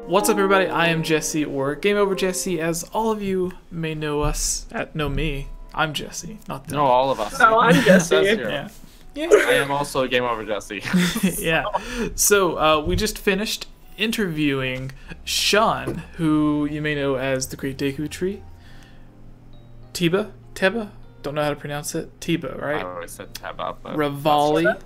What's up, everybody? I am Jesse, or GameOverJesse, as all of you may know me. I'm Jesse, not them. No, all of us. Oh, I'm Jesse. Yeah. I am also GameOverJesse. Yeah. So we just finished interviewing Sean, who you may know as the Great Deku Tree. Teba? Don't know how to pronounce it. Teba, right? I always said Teba, but Rivali,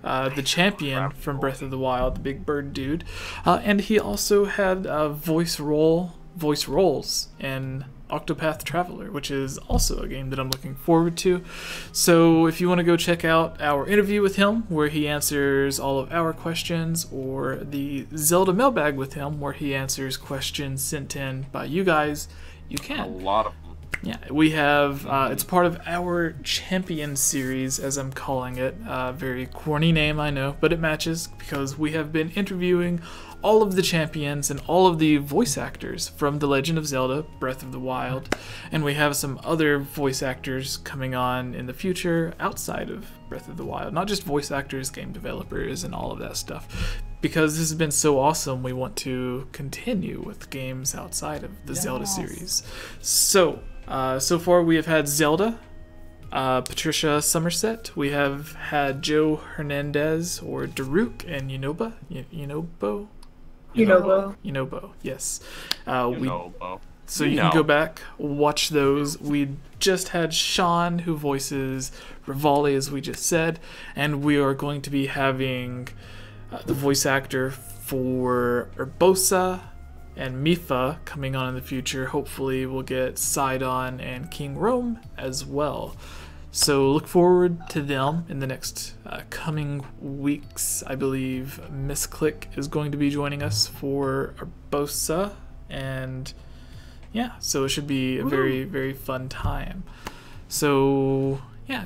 the champion from Breath of the Wild, the big bird dude, and he also had voice roles in Octopath Traveler, which is also a game that I'm looking forward to. So if you want to go check out our interview with him, where he answers all of our questions, or the Zelda mailbag with him, where he answers questions sent in by you guys, you can. a lot of them. Yeah, we have, it's part of our Champion series, as I'm calling it. Very corny name, I know, but it matches because we have been interviewing all of the champions and all of the voice actors from The Legend of Zelda Breath of the Wild. And we have some other voice actors coming on in the future outside of Breath of the Wild. Not just voice actors, game developers, and all of that stuff. Because this has been so awesome, we want to continue with games outside of the Zelda series. So, so far we have had Zelda, Patricia Somerset, we have had Joe Hernandez, or Daruk, and Yunobo, yes. So you can go back, watch those. We just had Sean, who voices Rivali, as we just said, and we are going to be having the voice actor for Urbosa and Mifa coming on in the future. Hopefully we'll get Sidon and King Rome as well. So look forward to them in the next coming weeks. I believe Miss Click is going to be joining us for Urbosa, and yeah, so it should be a very, very fun time. So yeah,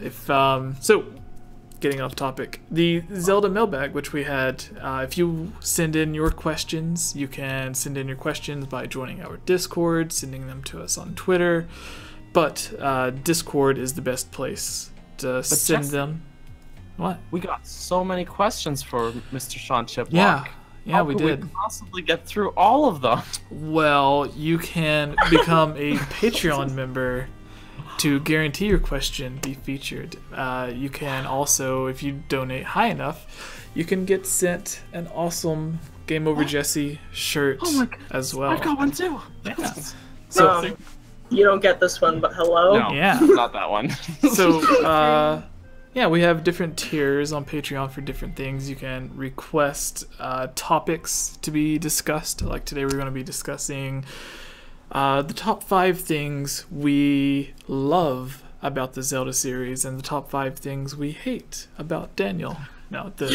getting off topic, the Zelda mailbag, which we had, if you send in your questions, you can send in your questions by joining our Discord, sending them to us on Twitter, but Discord is the best place to send them. What? We got so many questions for Mr. Sean Chiplock. Yeah, we did. How could we possibly get through all of them? Well, you can become a Patreon member to guarantee your question be featured. You can also, if you donate high enough, you can get sent an awesome GameOverJesse shirt as well. I got one too. Yeah. So you don't get this one, but hello. No, yeah, not that one. So yeah, we have different tiers on Patreon for different things. You can request topics to be discussed. Like today, we're going to be discussing the top 5 things we love about the Zelda series and the top 5 things we hate about Daniel. No, the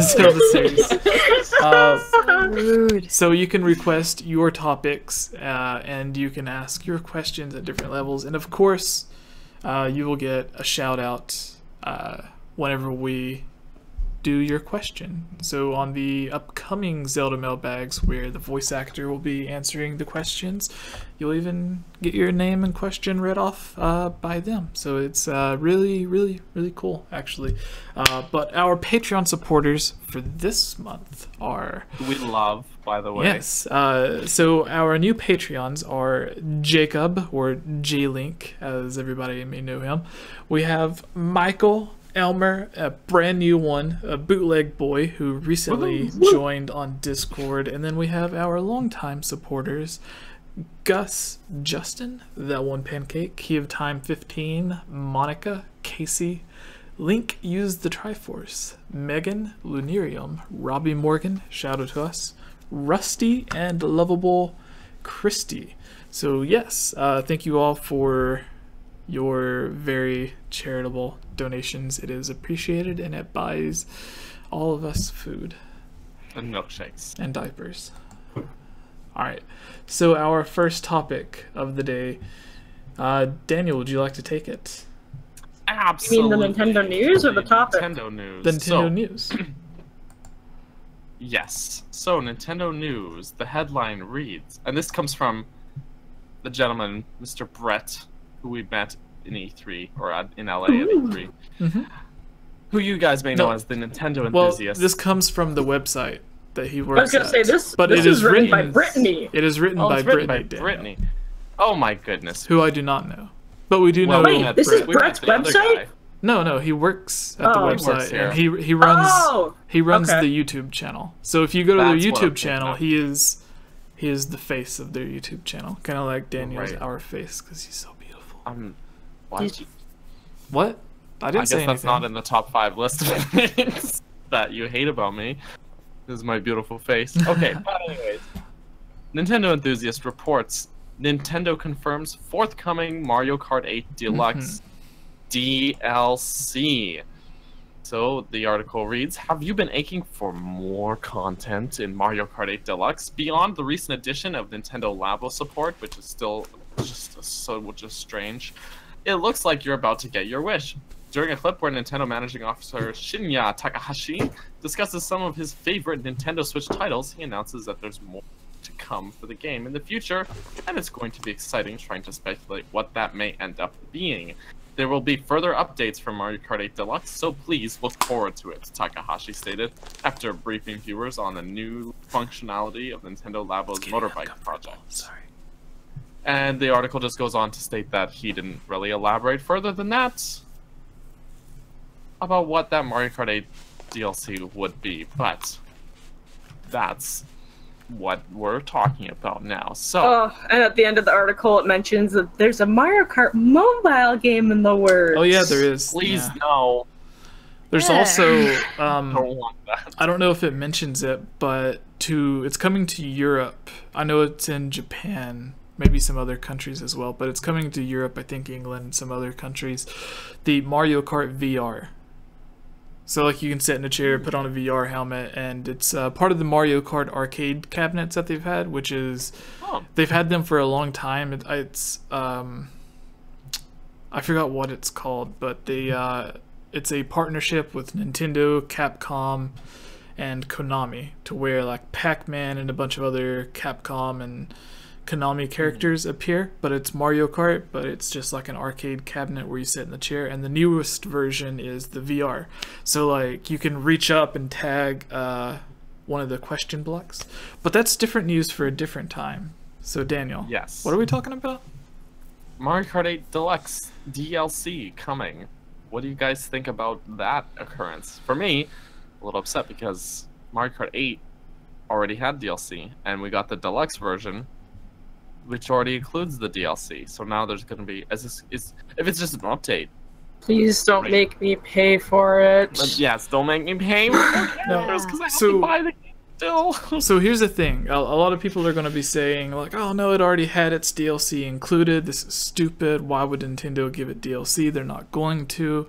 Zelda series. Rude. So you can request your topics and you can ask your questions at different levels. And of course, you will get a shout out whenever we do your question. So on the upcoming Zelda mailbags, where the voice actor will be answering the questions, you'll even get your name and question read off by them. So it's really, really, really cool, actually. But our Patreon supporters for this month are... We love, by the way. Yes. So our new Patreons are Jacob, or J-Link, as everybody may know him. We have Michael Elmer, a brand new one, a bootleg boy who recently joined on Discord, and then we have our longtime supporters, Gus, Justin, That One Pancake, Key of Time 15, Monica, Casey, Link Used the Triforce, Megan, Lunarium, Robbie Morgan, shout out to us, Rusty, and Lovable Christy. So yes, thank you all for your very charitable donations. It is appreciated, and it buys all of us food And milkshakes. and diapers. Alright, so our first topic of the day, Daniel, would you like to take it? Absolutely. You mean the Nintendo news or the topic? Nintendo news. The Nintendo news. Yes. So Nintendo news. The headline reads, and this comes from the gentleman, Mr. Brett, who we met in E3, or in LA at E3, who you guys may know as the Nintendo enthusiast. Well, this comes from the website. that he works I was gonna say this, but this it is written by Brittany. It is written by Brittany. Oh my goodness. Who I do not know. But we do know. Wait, this is Brett's website? No, he works at the website, and he runs the YouTube channel. So if you go to their YouTube channel, he is the face of their YouTube channel, kind of like Daniel's our face because he's so beautiful. What? I didn't say anything. That's not in the top 5 list of things that you hate about me. This is my beautiful face. Okay, but anyways, Nintendo Enthusiast reports Nintendo confirms forthcoming Mario Kart 8 Deluxe DLC. So the article reads, have you been aching for more content in Mario Kart 8 Deluxe beyond the recent addition of Nintendo Labo support, which is still just strange? It looks like you're about to get your wish. During a clip where Nintendo Managing Officer Shinya Takahashi discusses some of his favorite Nintendo Switch titles, he announces that there's more to come for the game in the future, and it's going to be exciting trying to speculate what that may end up being. There will be further updates from Mario Kart 8 Deluxe, so please look forward to it, Takahashi stated, after briefing viewers on the new functionality of Nintendo Labo's motorbike project. Sorry. And the article just goes on to state that he didn't really elaborate further than that about what that Mario Kart 8 DLC would be, but that's what we're talking about now. So, and at the end of the article, it mentions that there's a Mario Kart mobile game in the works. Oh yeah, there is. Please no. There's also don't want that. I don't know if it mentions it, but it's coming to Europe. I know it's in Japan, maybe some other countries as well, but it's coming to Europe. I think England, some other countries. The Mario Kart VR. So like you can sit in a chair, put on a VR helmet, and it's part of the Mario Kart arcade cabinets that they've had, which is they've had them for a long time. It's I forgot what it's called, but it's a partnership with Nintendo, Capcom, and Konami, to where like Pac-Man and a bunch of other Capcom and Konami characters appear, but it's Mario Kart, but it's just like an arcade cabinet where you sit in the chair, and the newest version is the VR. So like you can reach up and tag one of the question blocks, but that's different news for a different time. So Daniel, yes, what are we talking about? Mario Kart 8 Deluxe DLC coming. What do you guys think about that occurrence? For me, a little upset because Mario Kart 8 already had DLC, and we got the deluxe version, which already includes the DLC. So now there's going to be, if it's just an update. Please don't make me pay for it. Yes, don't make me pay for it. Because I have to buy the game still. So here's the thing. A lot of people are going to be saying, like, oh no, it already had its DLC included. This is stupid. Why would Nintendo give it DLC? They're not going to.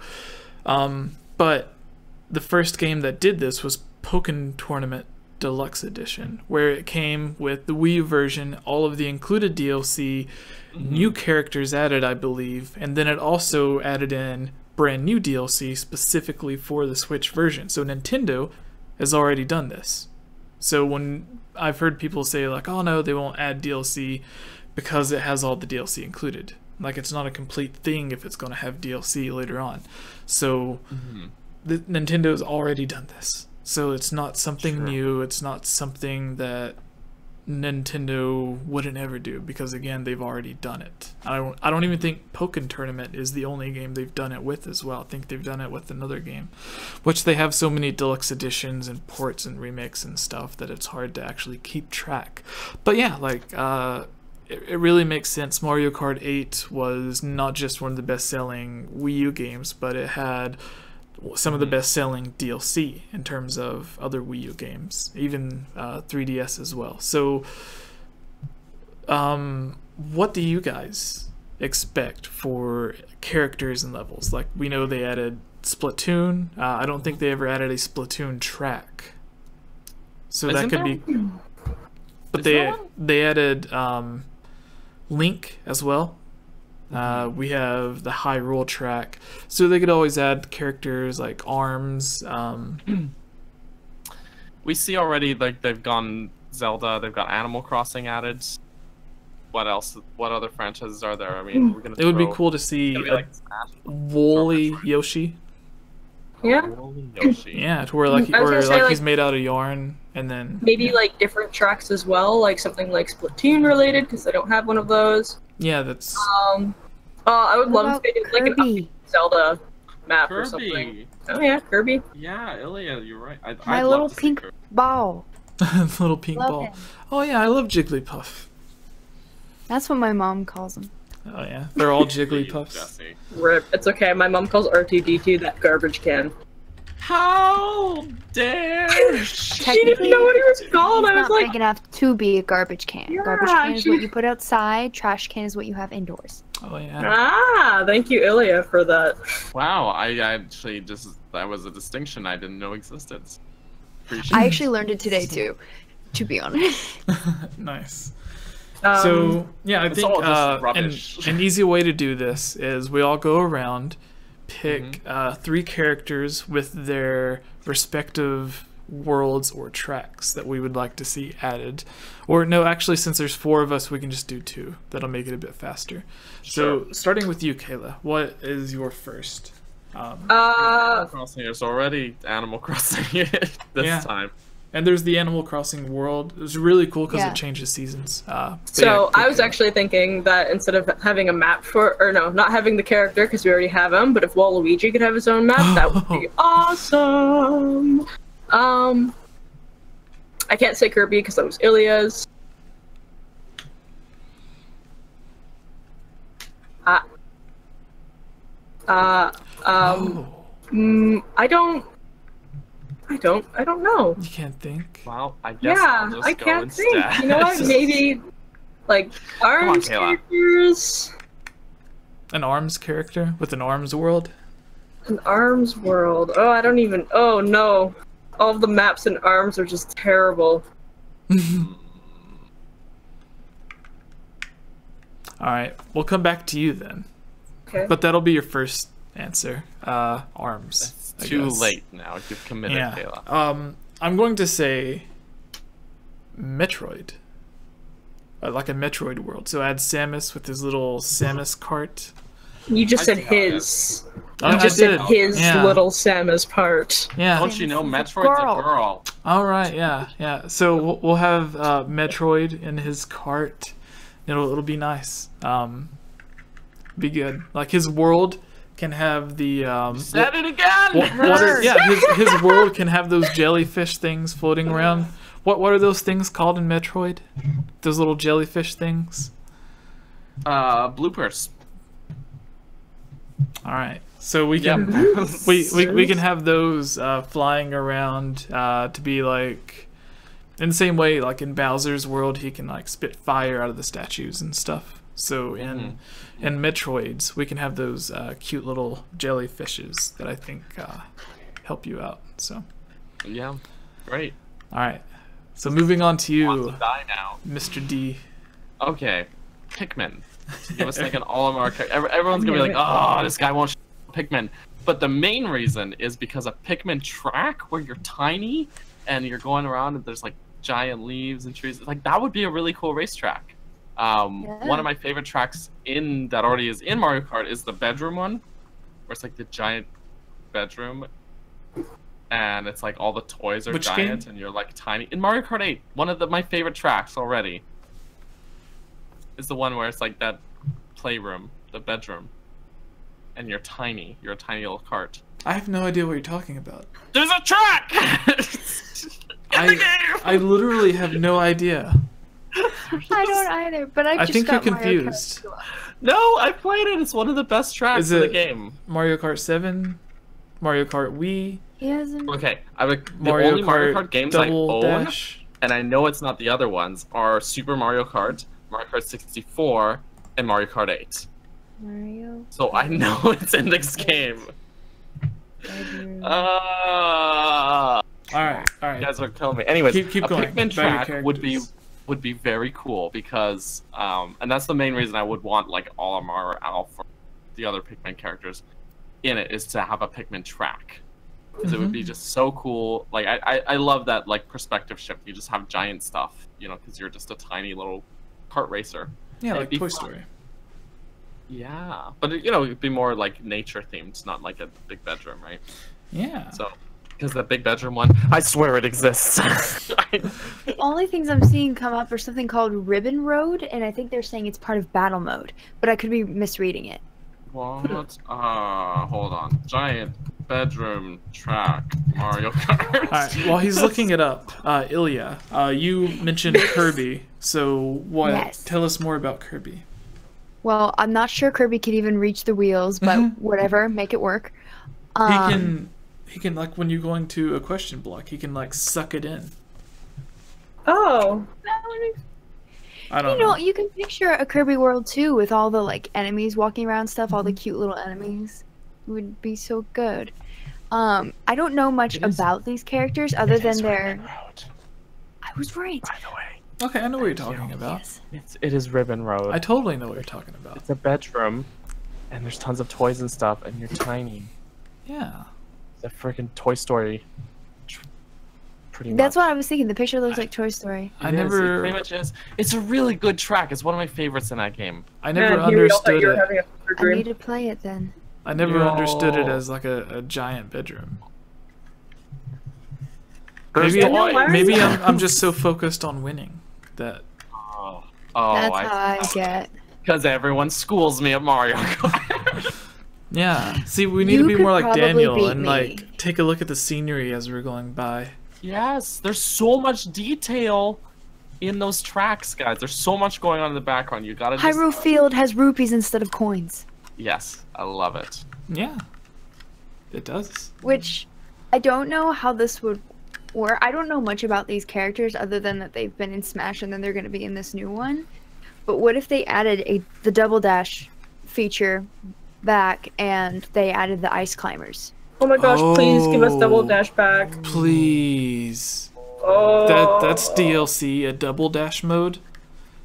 But the first game that did this was Pokken Tournament Deluxe Edition, where it came with the Wii U version, all of the included DLC, new characters added, I believe, and then it also added in brand new DLC specifically for the Switch version. So Nintendo has already done this. So when I've heard people say like, oh no, they won't add DLC because it has all the DLC included. Like it's not a complete thing if it's going to have DLC later on. So Nintendo's already done this. So it's not something new. It's not something that Nintendo wouldn't ever do because again, they've already done it. I don't even think Pokken Tournament is the only game they've done it with as well. I think they've done it with another game, which they have so many deluxe editions and ports and remakes and stuff that it's hard to actually keep track. But yeah, like it really makes sense. Mario Kart 8 was not just one of the best-selling Wii U games, but it had some of the best-selling DLC in terms of other Wii U games, even 3DS as well. So, what do you guys expect for characters and levels? Like, we know they added Splatoon. I don't think they ever added a Splatoon track. So that could be... But they added Link as well. We have the Hyrule track, so they could always add characters like ARMS. We see already, like, they've gone Zelda, they've got Animal Crossing added. What else? What other franchises are there? I mean, we're gonna. It would be cool to see like Woolly Yoshi. Yeah. Yoshi. Yeah, to where like, he's made out of yarn, and then maybe like different tracks as well, like something like Splatoon related, because I don't have one of those. Yeah, that's. I would love to make like an Zelda map Kirby. or something. Oh yeah, Kirby. Yeah, Ilya, you're right. My little pink ball. Little pink ball. Him. Oh yeah, I love Jigglypuff. That's what my mom calls him. Oh yeah, they're all Jigglypuffs. Rip. It's okay. My mom calls R2D2 that garbage can. How dare she didn't know what he was called. I was not like, big enough to be a garbage can. Yeah, Garbage can is what you put outside. Trash can is what you have indoors. Oh yeah. Ah, thank you, Ilya, for that. Wow, I actually that was a distinction I didn't know existed. Appreciate I actually learned it today too, to be honest. Nice. So yeah, I think an easy way to do this is we all go around, pick 3 characters with their respective worlds or tracks that we would like to see added. Or no, actually, since there's 4 of us, we can just do 2. That'll make it a bit faster. Sure. So starting with you, Kayla, what is your first? Animal Crossing is already Animal Crossing this time. And there's the Animal Crossing world. It was really cool because it changes seasons. So I was actually thinking that instead of having a map not having the character because we already have him, but if Waluigi could have his own map, that would be awesome. I can't say Kirby because that was Ilya's. I don't know. You can't think? Well, I guess I'll just I go can't instead. think. You know what? Maybe like ARMS characters. An ARMS character with an ARMS world? An ARMS world. Oh, I don't even. Oh no. All of the maps in ARMS are just terrible. Alright, we'll come back to you then. Okay. But that'll be your first answer. ARMS. It's too late now. You've committed, Kayla. I'm going to say Metroid. Like a Metroid world. So add Samus with his little Samus cart. You just said his. Oh, you just said his little Samus part. Yeah. Don't you know Metroid's a girl? All right, yeah. So we'll have Metroid in his cart. It'll be nice. Be good. Like his world can have the said it again. His world can have those jellyfish things floating around. What are those things called in Metroid? Those little jellyfish things. Bloopers. All right, so we can we can have those flying around to be like in the same way like in Bowser's world he can like spit fire out of the statues and stuff. So in Metroids we can have those cute little jellyfishes that I think help you out. So yeah, great. All right, so moving on to you, die now. Mr. D. Okay, Pikmin. Give us like an all-America. Everyone's gonna be like, oh, this guy won't Pikmin. But the main reason is because a Pikmin track where you're tiny and you're going around and there's like giant leaves and trees. Like that would be a really cool racetrack. One of my favorite tracks that already is in Mario Kart is the bedroom one, where it's like the giant bedroom, and it's like all the toys are giant and you're like tiny. In Mario Kart 8, one of my favorite tracks already is the one where it's like that playroom, the bedroom, and you're tiny. You're a tiny little cart. I have no idea what you're talking about. There's a track! I literally have no idea. I don't either, but I just think you're got Mario confused. Kart. No, I played it. It's one of the best tracks in the game. Mario Kart 7? Mario Kart Wii? He hasn't. Okay, the only Mario Kart games I own, Dash. and I know it's not the other ones, are Super Mario Kart, Mario Kart 64, and Mario Kart 8. Mario. So I know it's in this game. All right. You guys are killing me. Anyways, keep going. Pikmin track would be very cool because, and that's the main reason I would want like Olimar or Alf or the other Pikmin characters in it, is to have a Pikmin track. Because it would be just so cool. Like I love that like perspective shift. You just have giant stuff, because you're just a tiny little kart racer. Yeah, like Toy Story. Yeah, but it'd be more like nature themed, not like a big bedroom, right? Yeah. So, because the big bedroom one, I swear it exists. The only things I'm seeing come up are something called Ribbon Road, and I think they're saying it's part of battle mode, but I could be misreading it. What? Hold on. Giant bedroom track Mario Kart. Alright, while he's looking it up, Ilya, you mentioned Kirby, so what? Yes. Tell us more about Kirby. Well, I'm not sure Kirby could even reach the wheels, but whatever, make it work. He can like when you're going to a question block, he can like suck it in. Oh. I don't know. You can picture a Kirby world too with all the like enemies walking around stuff, all the cute little enemies. It would be so good. I don't know much about these characters other than their. I was right. By the way. Okay, I know what you're talking about. It is Ribbon Road. I totally know what you're talking about. It's a bedroom, and there's tons of toys and stuff, and you're tiny. Yeah. It's a freaking Toy Story. Pretty much. That's what I was thinking. The picture looks like Toy Story. I It never. pretty much is. It's a really good track. It's one of my favorites in that game. I never Man, Huey, I thought understood you were it. having a fever I dream. need to play it then. I never Yo. understood it as like a giant bedroom. There's Maybe toys. maybe I'm just so focused on winning that. Oh, That's how I get. Because everyone schools me at Mario Kart. Yeah. See, we need You to be could more like probably Daniel beat and me. like take a look at the scenery as we're going by. Yes, there's so much detail in those tracks, guys. There's so much going on in the background. You gotta just... Hyrule Field has rupees instead of coins. Yes, I love it. Yeah. It does. Which, I don't know how this would work. I don't know much about these characters other than that they've been in Smash and then they're going to be in this new one. But what if they added the Double Dash feature back and they added the Ice Climbers? Oh my gosh, please give us Double Dash back. Please. Oh. That's DLC, a double dash mode.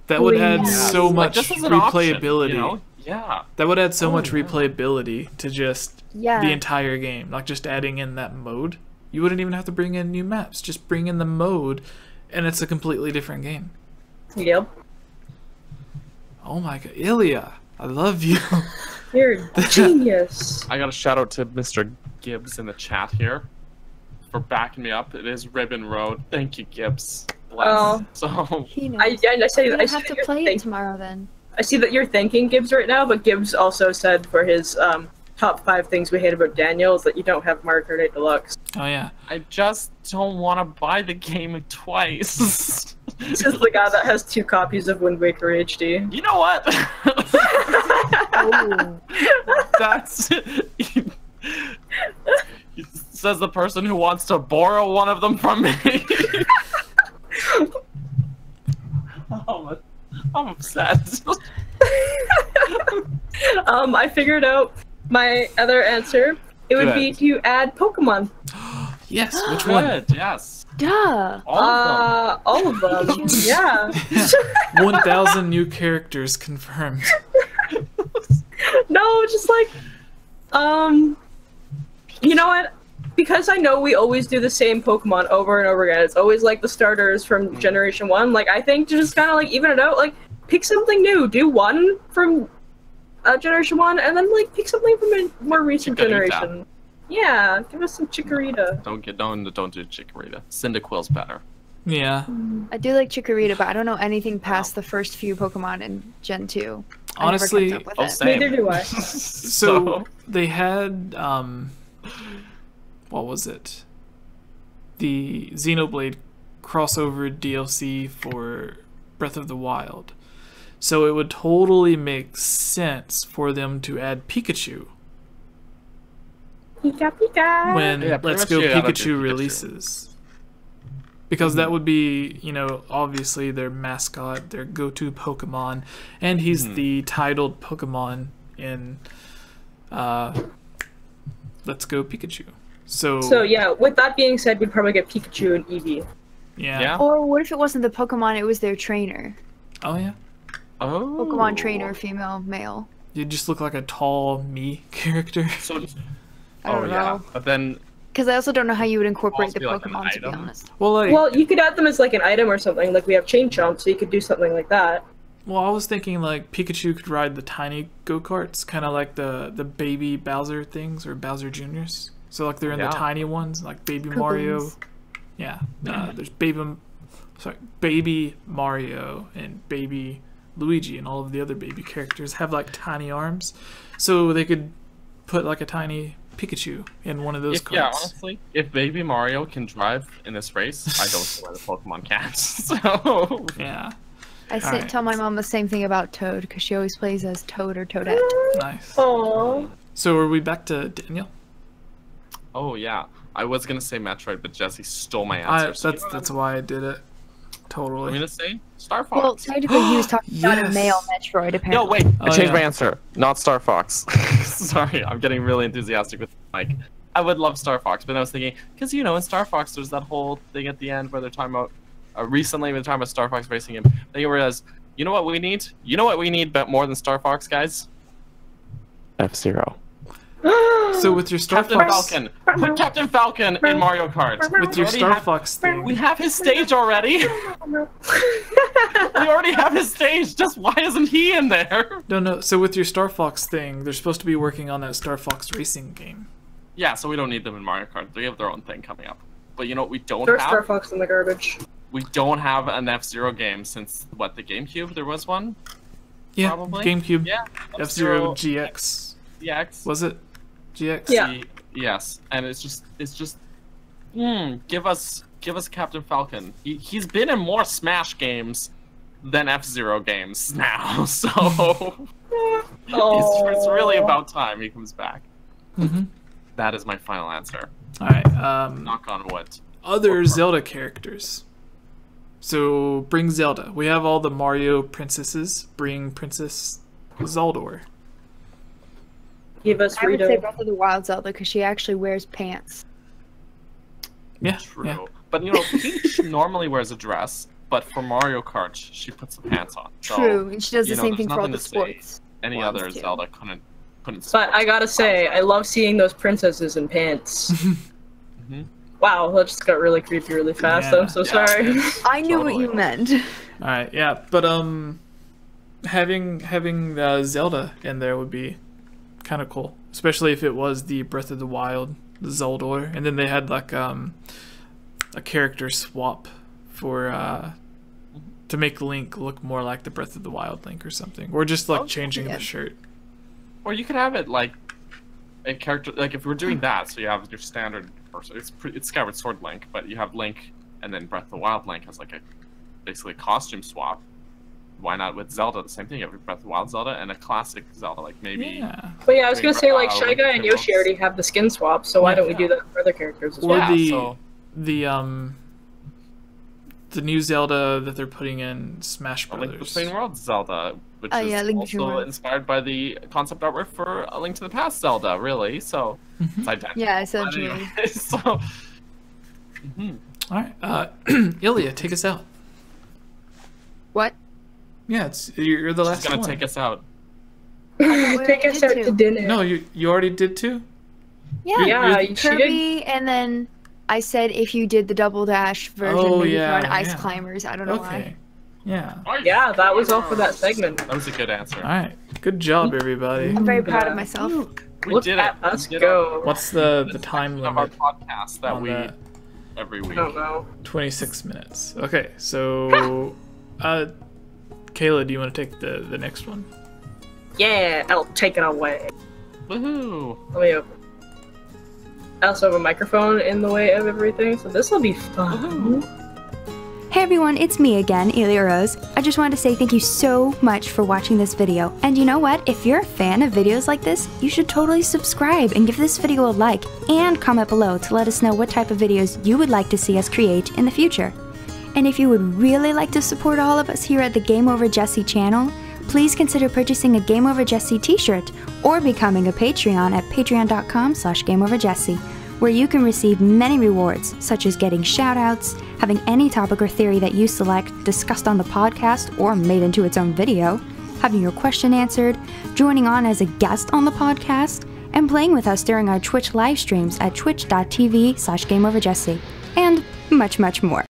That would add Please. so Like, much just as an option, replayability. you know? Yeah. That would add so much replayability to just Yeah. the entire game. Like just adding in that mode. You wouldn't even have to bring in new maps. Just bring in the mode and it's a completely different game. Yep. Oh my god. Ilya, I love you. You're a genius. I got a shout out to Mr. Gibbs in the chat here for backing me up. It is Ribbon Road. Thank you, Gibbs. Bless. Oh. So He knows. I see I that have to you're play it thank- tomorrow then. I see that you're thanking Gibbs right now, but Gibbs also said for his top 5 things we hate about Daniel is that you don't have Mario Kart 8 Deluxe. Oh yeah. I just don't want to buy the game twice. This is the guy that has 2 copies of Wind Waker HD. You know what? Oh. That's says the person who wants to borrow one of them from me. Oh, I'm upset. I figured out my other answer. It would be to add Pokemon. Yes, which one? Good, yes. Duh. All of them. All of them. Yeah. 1,000 new characters confirmed. No, just like, you know what? Because I know we always do the same Pokemon over and over again. It's always like the starters from Generation 1. Like, I think to just kind of like even it out, like, pick something new. Do one from Generation 1, and then like pick something from a more recent Chikorita. generation. Yeah, give us some Chikorita. Don't do Chikorita. Cyndaquil's better. Yeah. I do like Chikorita, but I don't know anything past the first few Pokemon in Gen 2. I never Honestly- kept up with Oh, it. same. Neither do I. So they had what was it? The Xenoblade crossover DLC for Breath of the Wild. So it would totally make sense for them to add Pikachu Pika Pika. when Yeah, pretty Let's much Go you gotta do Pikachu Pikachu. releases. Because that would be, you know, obviously their mascot, their go-to Pokemon, and he's the titled Pokemon in Let's Go Pikachu. So yeah, with that being said, we'd probably get Pikachu and Eevee. yeah. Yeah. Or what if it wasn't the Pokemon, it was their trainer? Oh yeah. Oh. Pokemon trainer, female, male. You just look like a tall me character. So, I don't yeah. know. But then Because I also don't know how you would incorporate the Also be like an Pokemon, to be item? honest. Well, like, Well, you could add them as like an item or something. Like we have Chain Chomp, so you could do something like that. well, I was thinking like Pikachu could ride the tiny go-karts, kind of like the baby Bowser things or Bowser Juniors. So like they're in the tiny ones, like Baby Mario. Yeah, there's Baby Mario and Baby Luigi and all of the other baby characters have like tiny arms, so they could put like a tiny Pikachu in one of those carts. Yeah, honestly, if Baby Mario can drive in this race, I don't see why the Pokemon can't. So yeah. Tell my mom the same thing about Toad, because she always plays as Toad or Toadette. Nice. Aww. So are we back to Daniel? Oh yeah, I was gonna say Metroid, but Jesse stole my answer. That's why I did it. Totally. I'm gonna say Star Fox. Well, technically he was talking about a male Metroid, apparently. No, wait, I changed my answer. Not Star Fox. Sorry, I'm getting really enthusiastic with Mike. I would love Star Fox, but I was thinking, because you know, in Star Fox, there's that whole thing at the end where they're talking about. Recently, we were talking about Star Fox racing game. They realized, you know what we need? You know what we need, but more than Star Fox, guys? F-Zero. So with your Star Fox... Falcon. Put Captain Falcon in Mario Kart. With your Star Fox thing... We have his stage already. We already have his stage. Just why isn't he in there? No. So with your Star Fox thing, they're supposed to be working on that Star Fox racing game. Yeah, so we don't need them in Mario Kart. They have their own thing coming up. But you know what we don't There's have? Star Fox in the garbage. We don't have an F-Zero game since, what, the GameCube? There was one? Yeah, probably? GameCube. Yeah. F-Zero GX. GX? Was it? GX? Yeah. Yes, and it's just give us Captain Falcon. He's been in more Smash games than F-Zero games now, so it's really about time he comes back. That is my final answer. Alright, knock on wood. Other Zelda characters. So bring Zelda. We have all the Mario princesses. Bring Princess Zaldor. Give us I would Rito. say Breath of the Wild Zelda, because she actually wears pants. Yeah, true. yeah. But you know, Peach normally wears a dress, but for Mario Kart, she puts the pants on. So, True, and she does the you know, same thing there's for all nothing the to say sports. Any ones, other too. Zelda couldn't. But I gotta say, I love seeing those princesses in pants. Wow, that just got really creepy really fast. Yeah. I'm so sorry. I knew what you meant. Alright, yeah, but having Zelda in there would be kind of cool, especially if it was the Breath of the Wild Zaldor, and then they had like a character swap for to make Link look more like the Breath of the Wild Link or something, or just like changing the shirt. Or you could have it like a character, like if we're doing that, so you have your standard person. It's Skyward Sword Link, but you have Link, and then Breath of the Wild Link has like basically a costume swap. Why not with Zelda? The same thing. You have Breath of the Wild Zelda and a classic Zelda, like maybe. Yeah. But yeah, I was gonna say like Shy Guy and Yoshi already have the skin swap, so why don't we do that for other characters as well? Or the new Zelda that they're putting in Smash Brothers. Link Between Worlds Zelda, which is also inspired by the concept artwork for A Link to the Past Zelda, really. So it's identical. Yeah, essentially. Anyway, so. All right, Ilya, take us out. What? Yeah, you're the last She's gonna one. take us out. Take us out to dinner. No, you already did too. Yeah, she Kirby, and then I said if you did the double dash version, maybe yeah, for an Ice Climbers. I don't know why. Yeah. Yeah, that was all for that segment. That was a good answer. All right, good job, everybody. I'm very proud of myself. We did it. Let's go. What's the time of our limit podcast that we every week? I don't know. 26 minutes. Okay, so Kayla, do you want to take the next one? Yeah, I'll take it away. Woohoo! Let me open. I also have a microphone in the way of everything, so this will be fun. Hey everyone, it's me again, Ilya Rose. I just wanted to say thank you so much for watching this video. And you know what? If you're a fan of videos like this, you should totally subscribe and give this video a like and comment below to let us know what type of videos you would like to see us create in the future. And if you would really like to support all of us here at the GameOverJesse channel, please consider purchasing a GameOverJesse t-shirt or becoming a Patreon at patreon.com/GameOverJesse, where you can receive many rewards, such as getting shoutouts, having any topic or theory that you select discussed on the podcast or made into its own video, having your question answered, joining on as a guest on the podcast, and playing with us during our Twitch live streams at twitch.tv/GameOverJesse, and much, much more.